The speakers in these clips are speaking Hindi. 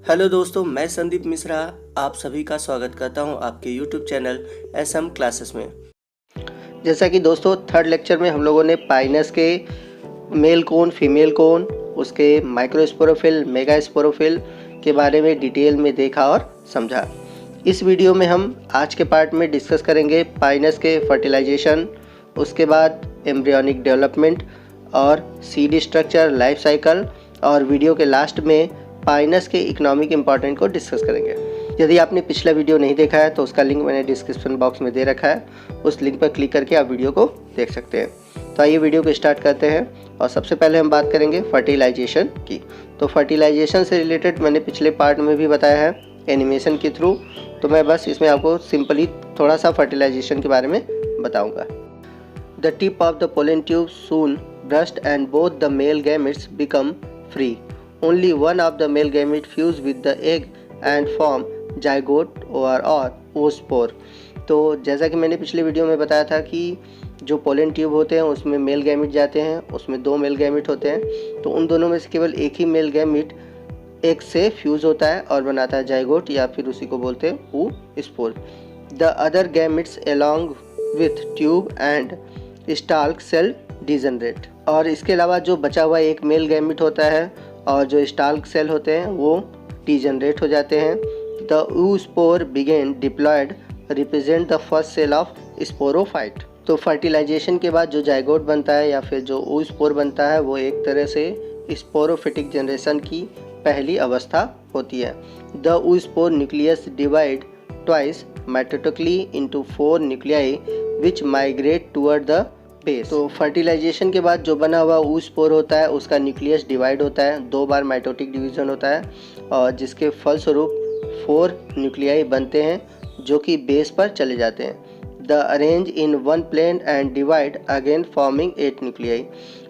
हेलो दोस्तों, मैं संदीप मिश्रा आप सभी का स्वागत करता हूं आपके यूट्यूब चैनल एसएम क्लासेस में। जैसा कि दोस्तों थर्ड लेक्चर में हम लोगों ने पाइनस के मेल कोन, फीमेल कोन, उसके माइक्रोस्पोरोफिल, मेगास्पोरोफिल के बारे में डिटेल में देखा और समझा। इस वीडियो में हम आज के पार्ट में डिस्कस करेंगे पाइनस के फर्टिलाइजेशन, उसके बाद एम्ब्रियोनिक डेवलपमेंट और सीड स्ट्रक्चर, लाइफ साइकिल, और वीडियो के लास्ट में पाइनस के इकोनॉमिक इम्पोर्टेंट को डिस्कस करेंगे। यदि आपने पिछला वीडियो नहीं देखा है तो उसका लिंक मैंने डिस्क्रिप्शन बॉक्स में दे रखा है, उस लिंक पर क्लिक करके आप वीडियो को देख सकते हैं। तो आइए वीडियो को स्टार्ट करते हैं और सबसे पहले हम बात करेंगे फर्टिलाइजेशन की। तो फर्टिलाइजेशन से रिलेटेड मैंने पिछले पार्ट में भी बताया है एनिमेशन के थ्रू, तो मैं बस इसमें आपको सिंपली थोड़ा सा फर्टिलाइजेशन के बारे में बताऊँगा। The tip of the pollen tube soon burst and both the male gametes become free. Only one of the male gamete fuse with the egg and form zygote or oospore. तो जैसा कि मैंने पिछले वीडियो में बताया था कि जो पोलन ट्यूब होते हैं उसमें मेल गैमिट जाते हैं, उसमें दो मेल गैमिट होते हैं, तो उन दोनों में से केवल एक ही मेल गैमिट एग से फ्यूज़ होता है और बनाता है जाइगोट, या फिर उसी को बोलते हैं oospore. The other gametes along with tube and stalk cell degenerate. और इसके अलावा जो बचा हुआ एक मेल गैमिट होता है और जो स्टाल्क सेल होते हैं वो डिजनरेट हो जाते हैं। The oospore begin diploid represent the first cell of sporophyte. तो फर्टिलाइजेशन के बाद जो जाइगोट बनता है या फिर जो oospore बनता है वो एक तरह से स्पोरोफिटिक जनरेशन की पहली अवस्था होती है। The oospore nucleus divide twice mitotically into 4 nuclei which migrate toward the base. तो फर्टिलाइजेशन के बाद जो बना हुआ oospore होता है उसका न्यूक्लियस डिवाइड होता है, 2 बार माइटोटिक डिवीजन होता है और जिसके फलस्वरूप 4 न्यूक्लियाई बनते हैं जो कि बेस पर चले जाते हैं। They arrange in one plane and divide again forming 8 nuclei,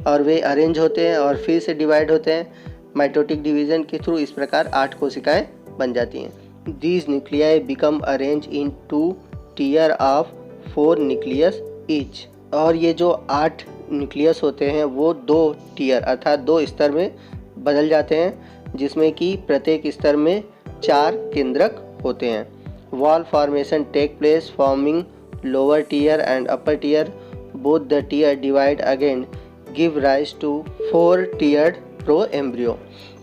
और वे अरेंज होते हैं और फिर से डिवाइड होते हैं माइटोटिक डिवीजन के थ्रू। इस प्रकार 8 कोशिकाएं बन जाती हैं। These nuclei become arrange in 2 tier of 4 nucleus each, और ये जो 8 न्यूक्लियस होते हैं वो 2 टीयर अर्थात 2 स्तर में बदल जाते हैं, जिसमें कि प्रत्येक स्तर में 4 केंद्रक होते हैं। Wall formation take place forming lower tier and upper tier. Both the tier divide again give rise to 4 tiered proembryo.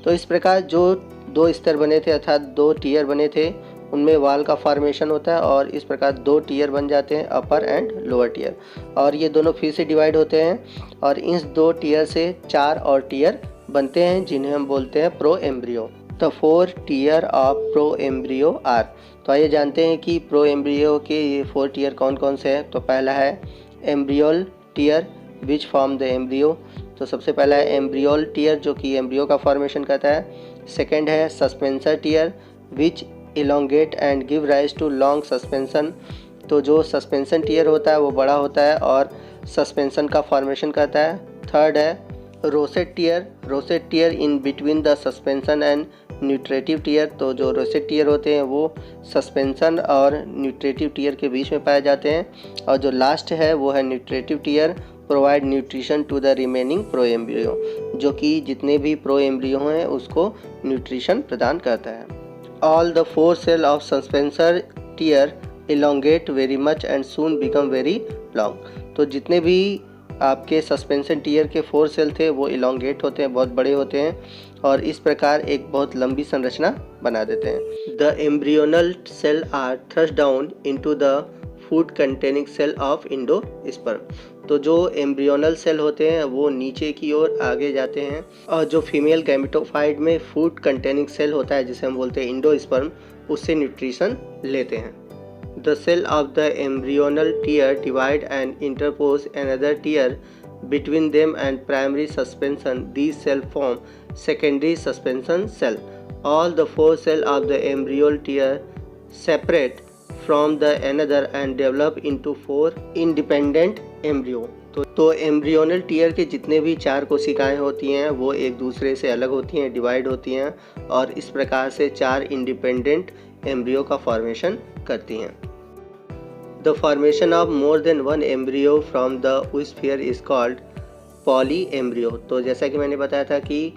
तो इस प्रकार जो 2 स्तर बने थे अर्थात 2 टीयर बने थे उनमें वाल का फॉर्मेशन होता है और इस प्रकार 2 टीयर बन जाते हैं, अपर एंड लोअर टीयर, और ये दोनों फिर से डिवाइड होते हैं और इस 2 टीयर से 4 और टीयर बनते हैं जिन्हें हम बोलते हैं proembryo. The 4 tier of proembryo are. तो आइए जानते हैं कि प्रो एम्ब्रियो के ये 4 टीयर कौन कौन से हैं। तो पहला है embryonal tier which form the embryo. तो सबसे पहला है एम्ब्रियोल टीयर जो कि एम्ब्रियो का फॉर्मेशन करता है। सेकेंड है suspensor tier which elongate and give rise to long suspension. तो जो सस्पेंसन टीयर होता है वो बड़ा होता है और सस्पेंसन का फॉर्मेशन करता है। थर्ड है rosette tier. Rosette tier in between the suspension and nutritive tier. तो जो रोसेट टीयर होते हैं वो सस्पेंसन और न्यूट्रेटिव टीयर के बीच में पाए जाते हैं। और जो लास्ट है वो है nutritive tier provide nutrition to the remaining proembryo, जो कि जितने भी प्रो एम्ब्रियो हैं उसको न्यूट्रिशन प्रदान करता है। All the 4 cells of suspensor tear elongate very much and soon become very long. तो जितने भी आपके सस्पेंशन टीयर के 4 सेल थे वो इलोंगेट होते हैं, बहुत बड़े होते हैं और इस प्रकार एक बहुत लंबी संरचना बना देते हैं। The embryonal cell are thrust down into the food containing cell of endosperm। तो जो एम्ब्रियोनल सेल होते हैं वो नीचे की ओर आगे जाते हैं और जो फीमेल गैमेटोफाइट में फूड कंटेनिंग सेल होता है जिसे हम बोलते हैं इंडोस्पर्म, उससे न्यूट्रिशन लेते हैं। The cell of the embryonal tier divide and interpose another tier between them and primary suspension. These cell form secondary suspension cell. All the 4 cell of the embryonal tier separate from the another and develop into 4 independent embryo। तो एम्ब्रियोनल टीयर के जितने भी 4 कोशिकाएं होती हैं वो एक दूसरे से अलग होती हैं, डिवाइड होती हैं और इस प्रकार से 4 इंडिपेंडेंट एम्ब्रियो का फॉर्मेशन करती हैं। The formation of more than one embryo from the oosphere is called poly embryo. तो जैसा कि मैंने बताया था कि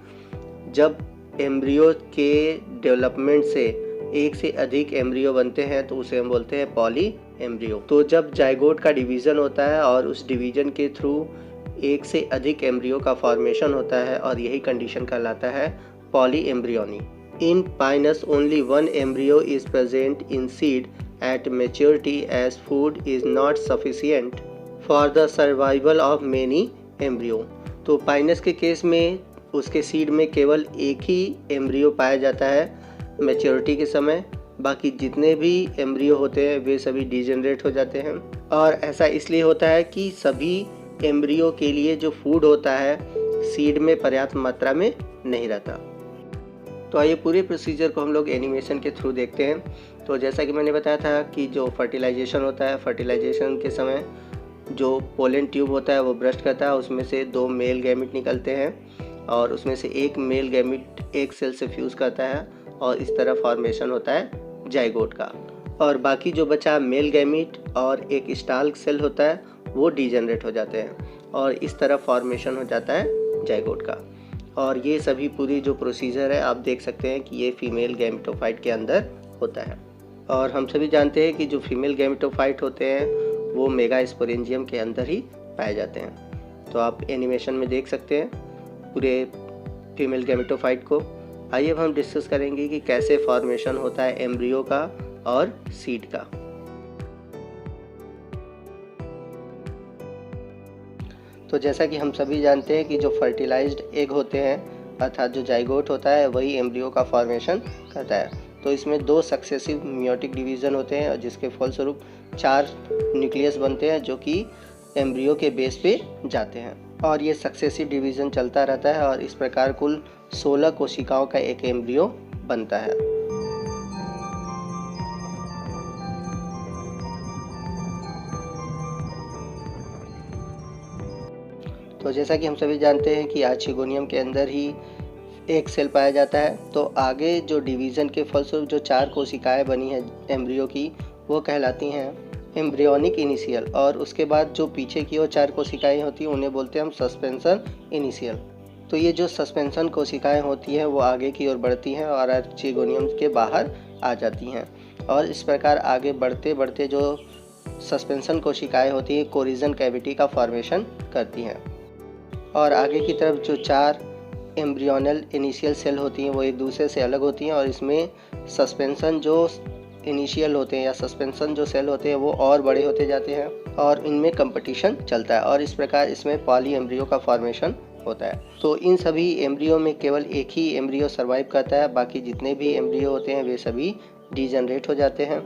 जब एम्ब्रियो के डेवलपमेंट से एक से अधिक एम्ब्रियो बनते हैं तो उसे हम बोलते हैं पॉली एम्ब्रियो। तो जब जाइगोट का डिवीज़न होता है और उस डिवीज़न के थ्रू एक से अधिक एम्ब्रियो का फॉर्मेशन होता है और यही कंडीशन कहलाता है polyembryony. In Pinus only one embryo is present in seed at maturity as food is not sufficient for the survival of many embryo. तो पाइनस के केस में उसके सीड में केवल एक ही एम्ब्रियो पाया जाता है मैच्योरिटी के समय, बाकी जितने भी एम्ब्रियो होते हैं वे सभी डिजेनरेट हो जाते हैं। और ऐसा इसलिए होता है कि सभी एम्ब्रियो के लिए जो फूड होता है सीड में पर्याप्त मात्रा में नहीं रहता। तो आइए पूरे प्रोसीजर को हम लोग एनिमेशन के थ्रू देखते हैं। तो जैसा कि मैंने बताया था कि जो फर्टिलाइजेशन होता है, फर्टिलाइजेशन के समय जो पोलन ट्यूब होता है वो ब्रस्ट करता है, उसमें से 2 मेल गैमिट निकलते हैं और उसमें से एक मेल गैमिट एक सेल से फ्यूज़ करता है और इस तरह फॉर्मेशन होता है जाइगोट का। और बाकी जो बचा मेल गैमिट और एक स्टाल सेल होता है वो डिजेनरेट हो जाते हैं और इस तरह फॉर्मेशन हो जाता है जाइगोट का। और ये सभी पूरी जो प्रोसीजर है आप देख सकते हैं कि ये फीमेल गैमेटोफाइट के अंदर होता है। और हम सभी जानते हैं कि जो फीमेल गैमेटोफाइट होते हैं वो मेगास्पोरेंजियम के अंदर ही पाए जाते हैं। तो आप एनिमेशन में देख सकते हैं पूरे फीमेल गैमेटोफाइट को। आइए अब हम डिस्कस करेंगे कि कैसे फॉर्मेशन होता है एम्ब्रियो का और सीड का। तो जैसा कि हम सभी जानते हैं कि जो फर्टिलाइज्ड एग होते हैं अर्थात जो जाइगोट होता है वही एम्ब्रियो का फॉर्मेशन करता है। तो इसमें 2 सक्सेसिव मियोटिक डिवीज़न होते हैं और जिसके फलस्वरूप 4 न्यूक्लियस बनते हैं जो कि एम्ब्रियो के बेस पे जाते हैं और ये सक्सेसिव डिवीज़न चलता रहता है और इस प्रकार कुल 16 कोशिकाओं का एक एम्ब्रियो बनता है। तो जैसा कि हम सभी जानते हैं कि आर्चिगोनियम के अंदर ही एक सेल पाया जाता है। तो आगे जो डिवीज़न के फलस्वरूप जो 4 कोशिकाएं बनी हैं एम्ब्रियो की वो कहलाती हैं एम्ब्रियोनिक इनिशियल और उसके बाद जो पीछे की ओर 4 कोशिकाएं होती हैं उन्हें बोलते हैं हम सस्पेंशन इनिशियल। तो ये जो सस्पेंशन कोशिकाएं होती हैं वो आगे की ओर बढ़ती हैं और आर्चिगोनियम के बाहर आ जाती हैं और इस प्रकार आगे बढ़ते बढ़ते जो सस्पेंशन कोशिकाएं होती हैं कोरिजन कैविटी का फॉर्मेशन करती हैं और आगे की तरफ जो 4 एम्ब्रियोनल इनिशियल सेल होती हैं वो एक दूसरे से अलग होती हैं और इसमें सस्पेंशन जो इनिशियल होते हैं या सस्पेंशन जो सेल होते हैं वो और बड़े होते जाते हैं और इनमें कंपटीशन चलता है और इस प्रकार इसमें पॉली एम्ब्रियो का फॉर्मेशन होता है। तो इन सभी एम्ब्रियो में केवल एक ही एम्ब्रियो सर्वाइव करता है, बाकी जितने भी एम्ब्रियो होते हैं वे सभी डिजेनरेट हो जाते हैं।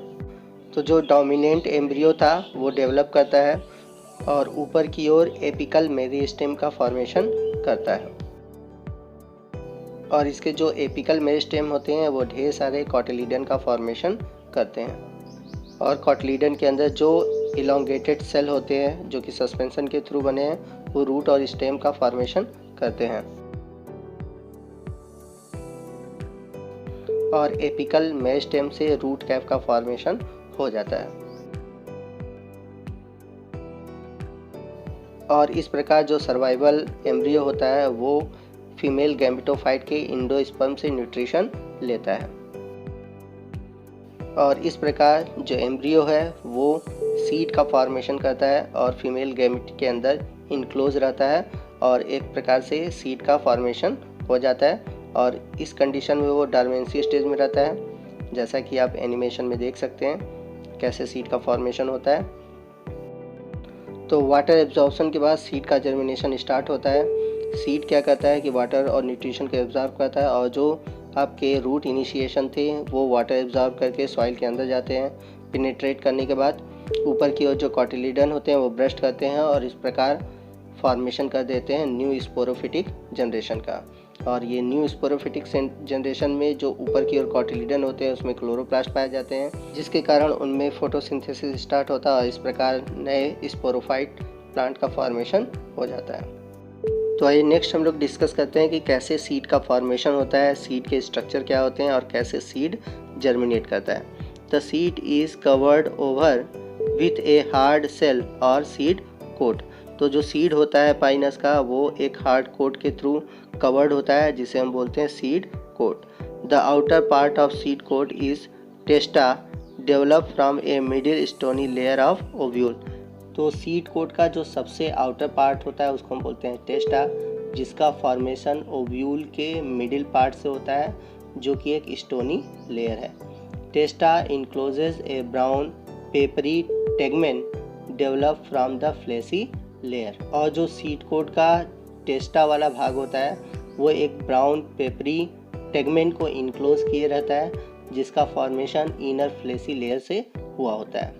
तो जो डोमिनेंट एम्ब्रियो था वो डेवलप करता है और ऊपर की ओर एपिकल मेरिस्टेम का फॉर्मेशन करता है और इसके जो एपिकल मेरिस्टेम होते हैं वो ढेर सारे कॉटिलीडन का फॉर्मेशन करते हैं और कॉटिलीडन के अंदर जो इलोंगेटेड सेल होते हैं जो कि सस्पेंशन के थ्रू बने हैं वो रूट और स्टेम का फॉर्मेशन करते हैं और एपिकल मेरिस्टेम से रूट कैप का फॉर्मेशन हो जाता है। और इस प्रकार जो सर्वाइवल एम्ब्रियो होता है वो फीमेल गैमेटोफाइट के इंडोस्पर्म से न्यूट्रिशन लेता है और इस प्रकार जो एम्ब्रियो है वो सीड का फॉर्मेशन करता है और फीमेल गैमेट के अंदर इनक्लोज रहता है और एक प्रकार से सीड का फॉर्मेशन हो जाता है और इस कंडीशन में वो डॉर्मेंसी स्टेज में रहता है। जैसा कि आप एनिमेशन में देख सकते हैं कैसे सीड का फॉर्मेशन होता है। तो वाटर एब्जॉर्प्शन के बाद सीड का जर्मिनेशन स्टार्ट होता है। सीड क्या करता है कि वाटर और न्यूट्रिशन को एब्जॉर्ब करता है और जो आपके रूट इनिशिएशन थे वो वाटर एब्जॉर्ब करके सॉइल के अंदर जाते हैं। पेनिट्रेट करने के बाद ऊपर की ओर जो कॉटिलीडन होते हैं वो ब्रस्ट करते हैं और इस प्रकार फॉर्मेशन कर देते हैं न्यू स्पोरोफिटिक जनरेशन का। और ये न्यू स्पोरोफिटिक जनरेशन में जो ऊपर की ओर कॉटिलीडन होते हैं उसमें क्लोरोप्लास्ट पाए जाते हैं जिसके कारण उनमें फोटोसिंथेसिस स्टार्ट होता है और इस प्रकार नए स्पोरोफाइट प्लांट का फॉर्मेशन हो जाता है। तो आइए नेक्स्ट हम लोग डिस्कस करते हैं कि कैसे सीड का फॉर्मेशन होता है, सीड के स्ट्रक्चर क्या होते हैं और कैसे सीड जर्मिनेट करता है। The seed is covered over with a hard shell और सीड कोट। तो जो सीड होता है पाइनस का वो एक हार्ड कोट के थ्रू कवर्ड होता है जिसे हम बोलते हैं seed coat. The outer part of seed coat is testa develop from a middle stony layer of ovule. तो सीड कोट का जो सबसे आउटर पार्ट होता है उसको हम बोलते हैं टेस्टा, जिसका फॉर्मेशन ओव्यूल के मिडिल पार्ट से होता है जो कि एक स्टोनी लेयर है। Testa encloses a brown papery tegmen develop from the fleshy layer. और जो सीड कोट का टेस्टा वाला भाग होता है वो एक ब्राउन पेपरी टेगमेंट को इनक्लोज किए रहता है, जिसका फॉर्मेशन इनर फ्लेसी लेयर से हुआ होता है।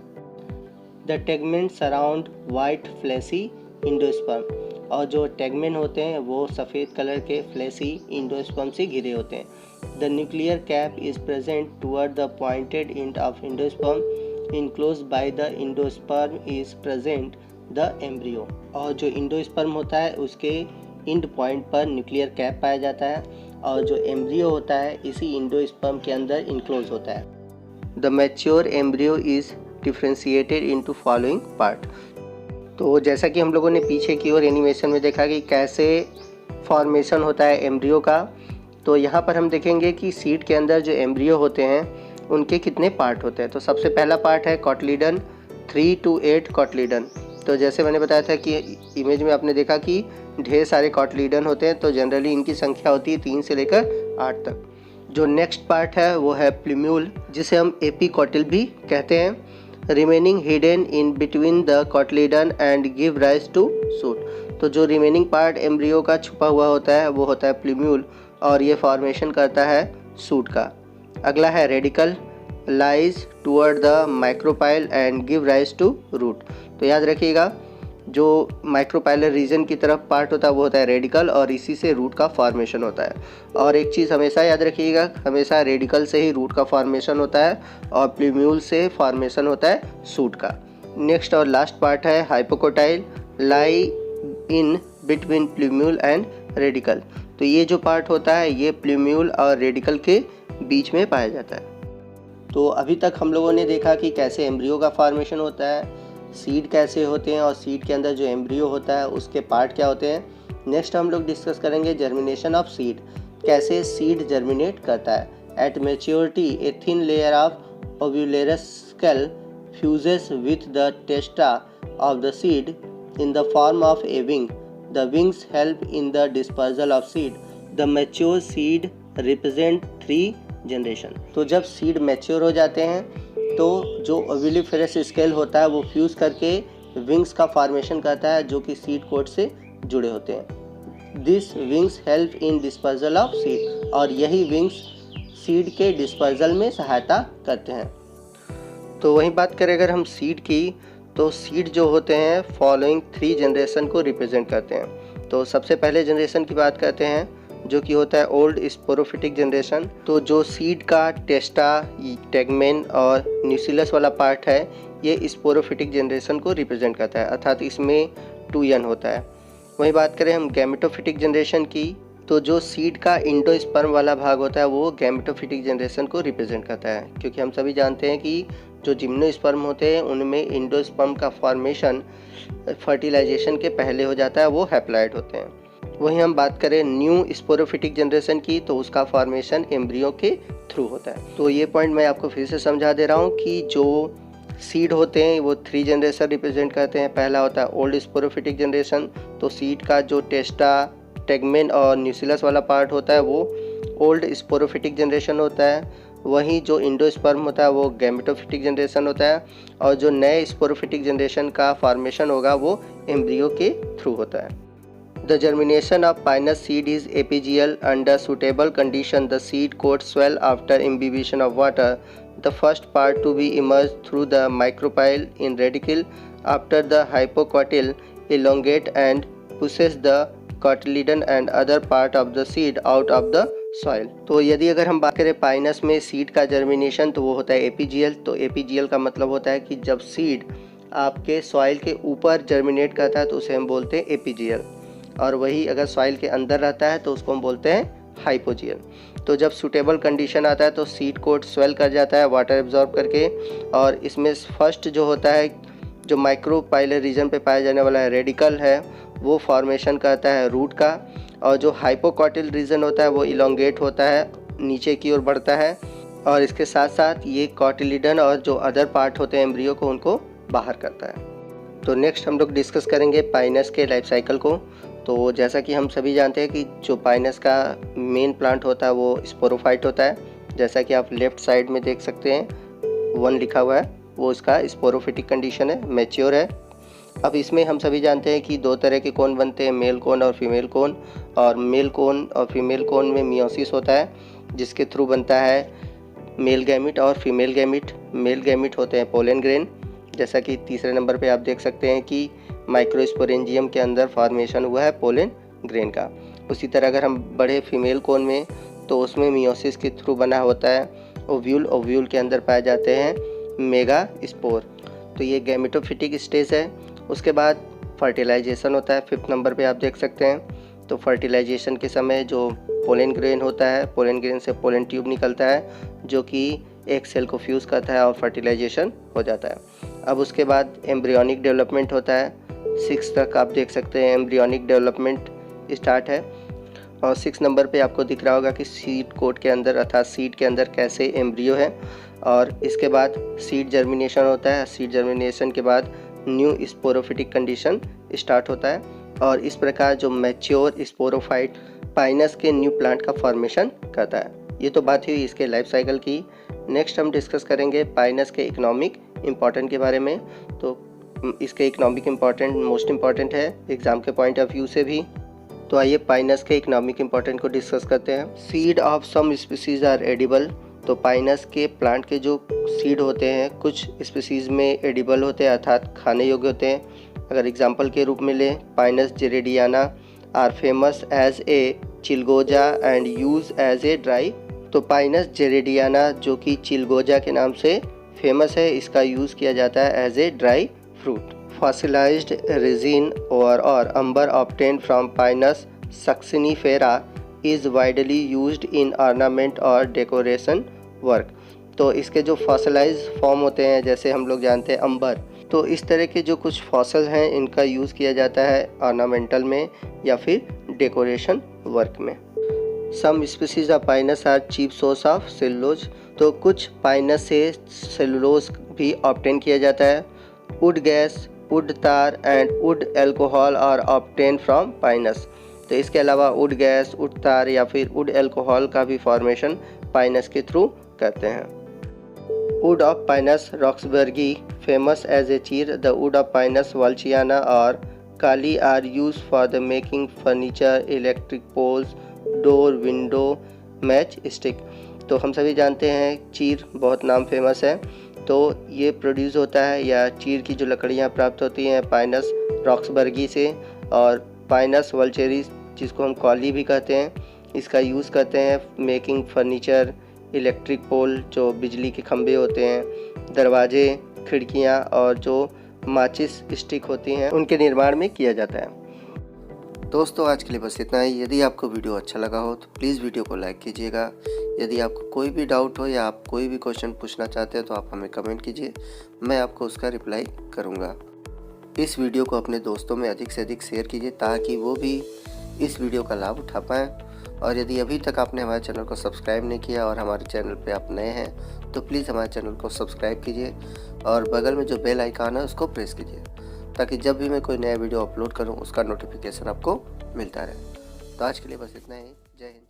The tegmen surround white fleshy endosperm. और जो टेगमेंट होते हैं वो सफ़ेद कलर के फ्लेसी इंडोस्पर्म से घिरे होते हैं। The nuclear cap is present toward the pointed end of endosperm. Enclose by the endosperm is present the embryo. और जो इंडोस्पर्म होता है उसके इंड पॉइंट पर न्यूक्लियर कैप पाया जाता है और जो एम्ब्रियो होता है इसी इंडोस्पर्म के अंदर इनक्लोज होता है। The mature embryo is differentiated into following part. तो जैसा कि हम लोगों ने पीछे की ओर एनिमेशन में देखा कि कैसे फॉर्मेशन होता है एम्ब्रियो का, तो यहाँ पर हम देखेंगे कि सीड के अंदर जो एम्ब्रियो होते हैं उनके कितने पार्ट होते हैं। तो सबसे पहला पार्ट है कॉटलीडन, 3 to 8 कॉटलीडन। तो जैसे मैंने बताया था कि इमेज में आपने देखा कि ढेर सारे कॉटलीडन होते हैं, तो जनरली इनकी संख्या होती है 3 से लेकर 8 तक। जो नेक्स्ट पार्ट है वो है प्लूम्यूल, जिसे हम एपीकॉटिल भी कहते हैं, remaining hidden in between the cotyledon and give rise to shoot. तो जो रिमेनिंग पार्ट एम्ब्रियो का छुपा हुआ होता है वो होता है प्लूम्यूल और ये फॉर्मेशन करता है सूट का। अगला है radicle, lies toward the micropyle and give rise to root. तो याद रखिएगा जो माइक्रोपाइलर रीजन की तरफ पार्ट होता है वो होता है रेडिकल और इसी से रूट का फॉर्मेशन होता है। और एक चीज़ हमेशा याद रखिएगा, हमेशा रेडिकल से ही रूट का फॉर्मेशन होता है और प्लूम्यूल से फॉर्मेशन होता है सूट का। नेक्स्ट और लास्ट पार्ट है hypocotyl, lie in between plumule and radical. तो ये जो पार्ट होता है ये प्लूम्यूल और रेडिकल के बीच में पाया जाता है। तो अभी तक हम लोगों ने देखा कि कैसे एम्ब्रियो का फॉर्मेशन होता है, सीड कैसे होते हैं और सीड के अंदर जो एम्ब्रियो होता है उसके पार्ट क्या होते हैं। नेक्स्ट हम लोग डिस्कस करेंगे जर्मिनेशन ऑफ सीड, कैसे सीड जर्मिनेट करता है। At maturity a thin layer of ovuliferous scale fuses with the testa of the seed in the form of a wing. The wings help in the dispersal of seed. The mature seed represent 3 generation. तो जब सीड मैच्योर हो जाते हैं तो जो ओव्यूलिफेरस स्केल होता है वो फ्यूज़ करके विंग्स का फॉर्मेशन करता है जो कि सीड कोट से जुड़े होते हैं। This wings help in dispersal of seed. और यही विंग्स सीड के डिस्पर्जल में सहायता करते हैं। तो वहीं बात करें अगर हम सीड की, तो सीड जो होते हैं फॉलोइंग 3 जनरेशन को रिप्रेजेंट करते हैं। तो सबसे पहले जनरेशन की बात करते हैं जो कि होता है ओल्ड स्पोरोफिटिक जनरेशन। तो जो सीड का टेस्टा, टेगमेन और न्यूसिलस वाला पार्ट है ये स्पोरोफिटिक जनरेशन को रिप्रेजेंट करता है, अर्थात इसमें 2n होता है। वहीं बात करें हम गैमेटोफिटिक जनरेशन की, तो जो सीड का इंडोस्पर्म वाला भाग होता है वो गैमेटोफिटिक जनरेशन को रिप्रेजेंट करता है, क्योंकि हम सभी जानते हैं कि जो जिम्नोस्पर्म होते हैं उनमें इंडोस्पर्म का फॉर्मेशन फर्टिलाइजेशन के पहले हो जाता है, वो हैप्लॉइड होते हैं। वहीं हम बात करें न्यू स्पोरोफिटिक जनरेशन की, तो उसका फॉर्मेशन एम्ब्रियो के थ्रू होता है। तो ये पॉइंट मैं आपको फिर से समझा दे रहा हूँ कि जो सीड होते हैं वो 3 जनरेशन रिप्रेजेंट करते हैं। पहला होता है ओल्ड स्पोरोफिटिक जनरेशन, तो सीड का जो टेस्टा, टेगमेन और न्यूसिलस वाला पार्ट होता है वो ओल्ड स्पोरोफिटिक जनरेशन होता है। वहीं जो इंडोस्पर्म होता है वो गैमेटोफिटिक जनरेशन होता है और जो नए स्पोरोफिटिक जनरेशन का फॉर्मेशन होगा वो एम्ब्रियो के थ्रू होता है। The germination of pinus seed is apigeal. Under suitable condition, the seed coat swell after imbibition of water. The first part to be emerged through the micropyle in radicle. After the hypocotyl elongate and pushes the cotyledon and other part of the seed out of the soil. तो यदि अगर हम बात करें पाइनस में सीड का जर्मिनेशन तो वो होता है एपीजियल। तो एपीजियल का मतलब होता है कि जब सीड आपके सॉइल के ऊपर जर्मिनेट करता है तो उसे हम बोलते हैं एपीजियल, और वही अगर सॉइल के अंदर रहता है तो उसको हम बोलते हैं हाइपोजियल। तो जब सूटेबल कंडीशन आता है तो सीड कोट स्वेल कर जाता है वाटर एब्जॉर्ब करके, और इसमें फर्स्ट जो होता है जो माइक्रोपाइलर रीजन पे पाया जाने वाला है रेडिकल है वो फॉर्मेशन करता है रूट का, और जो हाइपोकॉटिल रीजन होता है वो इलोंगेट होता है नीचे की ओर बढ़ता है और इसके साथ साथ ये कॉटिलिडन और जो अदर पार्ट होते हैं एम्ब्रियो को, उनको बाहर करता है। तो नेक्स्ट हम लोग डिस्कस करेंगे पाइनस के लाइफ साइकिल को। तो जैसा कि हम सभी जानते हैं कि जो पाइनस का मेन प्लांट होता है वो स्पोरोफाइट होता है। जैसा कि आप लेफ़्ट साइड में देख सकते हैं 1 लिखा हुआ है, वो इसका स्पोरोफिटिक कंडीशन है, मैच्योर है। अब इसमें हम सभी जानते हैं कि 2 तरह के कोन बनते हैं, मेल कोन और फीमेल कोन। और मेल कोन और फीमेल कोन में मियोसिस होता है, जिसके थ्रू बनता है मेल गैमिट और फीमेल गैमिट। मेल गैमिट होते हैं पोलन ग्रेन, जैसा कि तीसरे नंबर पे आप देख सकते हैं कि माइक्रोस्पोरेंजियम के अंदर फॉर्मेशन हुआ है पोलन ग्रेन का। उसी तरह अगर हम बढ़े फीमेल कोन में, तो उसमें मियोसिस के थ्रू बना होता है ओव्यूल। ओव्यूल के अंदर पाए जाते हैं मेगा स्पोर। तो ये गैमेटोफिटिक स्टेज है। उसके बाद फर्टिलाइजेशन होता है, 5th नंबर पे आप देख सकते हैं। तो फर्टिलाइजेशन के समय जो पोलन ग्रेन होता है, पोलन ग्रेन से पोलन ट्यूब निकलता है जो कि एक सेल को फ्यूज़ करता है और फर्टिलाइजेशन हो जाता है। अब उसके बाद एम्ब्रियोनिक डेवलपमेंट होता है। 6 तक आप देख सकते हैं एम्ब्रियोनिक डेवलपमेंट स्टार्ट है। और 6 नंबर पे आपको दिख रहा होगा कि सीड कोट के अंदर अर्थात सीड के अंदर कैसे एम्ब्रियो है। और इसके बाद सीड जर्मिनेशन होता है। सीड जर्मिनेशन के बाद न्यू स्पोरोफिटिक कंडीशन स्टार्ट होता है। और इस प्रकार जो मैच्योर स्पोरोफाइट पाइनस के न्यू प्लांट का फॉर्मेशन करता है। ये तो बात हुई इसके लाइफ साइकिल की। नेक्स्ट हम डिस्कस करेंगे पाइनस के इकोनॉमिक इम्पॉर्टेंट के बारे में। तो इसके इकोनॉमिक इम्पॉर्टेंट मोस्ट इम्पॉर्टेंट है एग्ज़ाम के पॉइंट ऑफ व्यू से भी। तो आइए पाइनस के इकोनॉमिक इम्पॉर्टेंट को डिस्कस करते हैं। Seed of some species are edible. तो पाइनस के प्लांट के जो सीड होते हैं कुछ स्पीसीज में एडिबल होते हैं अर्थात खाने योग्य होते हैं। अगर एग्जांपल के रूप में लें, Pinus gerardiana are famous as a chilgoza and use as a dry. तो पाइनस जेरेडियाना जो कि चिलगोजा के नाम से फेमस है, इसका यूज़ किया जाता है as a dry fruit. Fossilized resin और amber obtained from Pinus succinifera is widely used in ornament और डेकोरेशन वर्क। तो इसके जो फॉसिलाइज फॉर्म होते हैं, जैसे हम लोग जानते हैं अंबर, तो इस तरह के जो कुछ फॉसल हैं इनका यूज़ किया जाता है ऑर्नामेंटल में या फिर डेकोरेशन वर्क में। Some species of Pinus are cheap source of cellulose. तो कुछ पाइनस से सेलुलोज भी ऑब्टेन किया जाता है। Wood gas, wood tar and wood alcohol are obtain from Pinus. तो इसके अलावा वुड गैस, वुड तार या फिर वुड एल्कोहल का भी फॉर्मेशन पाइनस के थ्रू करते हैं। Wood of Pinus roxburghii famous as a chir. The wood of Pinus wallichiana और काली are use for the making furniture, electric poles, door, window, match stick. तो हम सभी जानते हैं चीर बहुत नाम फेमस है। तो ये प्रोड्यूस होता है या चीर की जो लकड़ियाँ प्राप्त होती हैं पाइनस रॉक्सबर्गी से। और पाइनस वल्चेरिस जिसको हम कॉली भी कहते हैं, इसका यूज़ करते हैं मेकिंग फर्नीचर, इलेक्ट्रिक पोल जो बिजली के खंभे होते हैं, दरवाजे, खिड़कियाँ और जो माचिस स्टिक होती हैं उनके निर्माण में किया जाता है। दोस्तों आज के लिए बस इतना ही। यदि आपको वीडियो अच्छा लगा हो तो प्लीज़ वीडियो को लाइक कीजिएगा। यदि आपको कोई भी डाउट हो या आप कोई भी क्वेश्चन पूछना चाहते हैं तो आप हमें कमेंट कीजिए, मैं आपको उसका रिप्लाई करूँगा। इस वीडियो को अपने दोस्तों में अधिक से अधिक शेयर कीजिए ताकि वो भी इस वीडियो का लाभ उठा पाएँ। और यदि अभी तक आपने हमारे चैनल को सब्सक्राइब नहीं किया और हमारे चैनल पे आप नए हैं तो प्लीज़ हमारे चैनल को सब्सक्राइब कीजिए और बगल में जो बेल आइकन है उसको प्रेस कीजिए ताकि जब भी मैं कोई नया वीडियो अपलोड करूं उसका नोटिफिकेशन आपको मिलता रहे। तो आज के लिए बस इतना ही। जय हिंद।